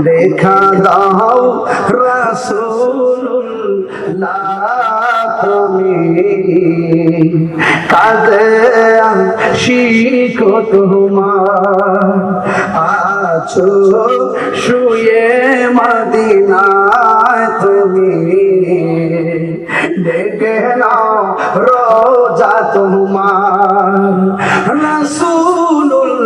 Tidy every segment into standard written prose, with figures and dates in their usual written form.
দেখা দাও রাসূলুল্লাহ তুমি কাঁদে আশিক তোমার আছো শুয়ে মদিনায় তুমি ডেকে নাও রোজা তোমার রাসূলুল্লাহ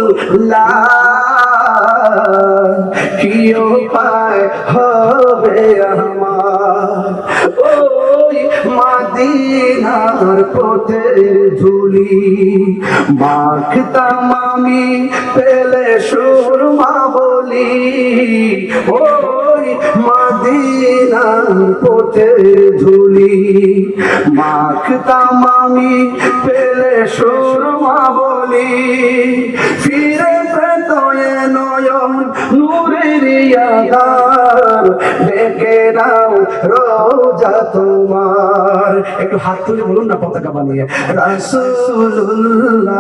কি উপায় হবে আমার ওই মদিনার পথের ধুলি মাখতাম আমি পেলে সুরমা বলি ওই মদিনার পথের ধুলি মাখতাম আমি পেলে সুরমা বলি ফিরে পেত এ নয়ন নূরের আধার ডেকে নাও রোজা তোমার একটু হাত তুলে বলুন না পতাকা বানিয়ে রাসূলুল্লাহ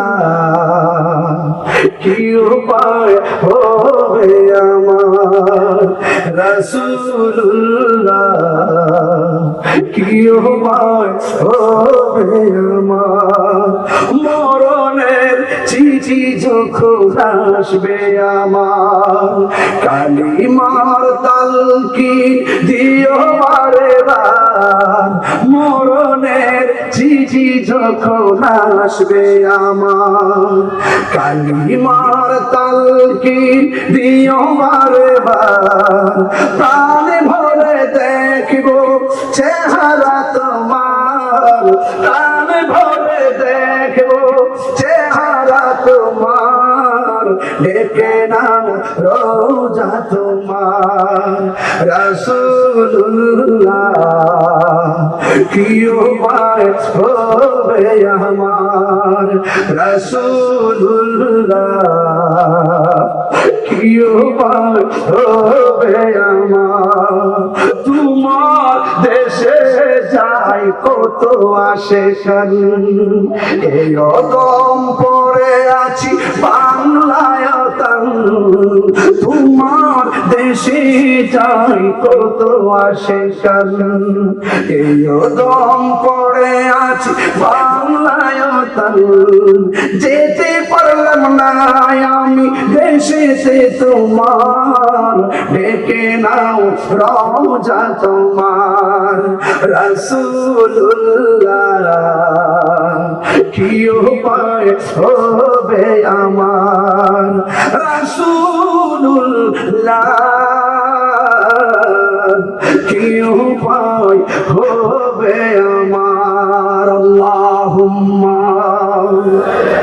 কি উপায় হবে আমার রাসূলুল্লাহ কি উপায় হবে আমার মরণের চিঠি যখন আসবে আমার কালিমার তালকিন দিও বারে বার মরণের চিঠি যখন আসবে আমার কালিমার তালকিন দিও বারে বার প্রাণে ভরে দেখবো চেহারা তোমার প্রাণে ভরে দেখবো চেহারা তোমার ডেকে নাও রোজা তোমার রাসূলুল্লাহ কি উপায় হবে আমার রাসূলুল্লাহ কি উপায় হবে আমার তোমার দেশে যাই কত আসে কান এই অদম পড়ে আছি বাংলায় তোমার দেশে যাই কত আসে কান এই অদম পড়ে আছি বাংলায় যেতে পারলাম না আমি দেশেতে তোমার ডেকে নাও রোজা তোমার রাসূলুল্লাহ কি উপায় হবে আমার রাসূলুল্লাহ কি উপায় হবে আমার আল্লাহুম্মা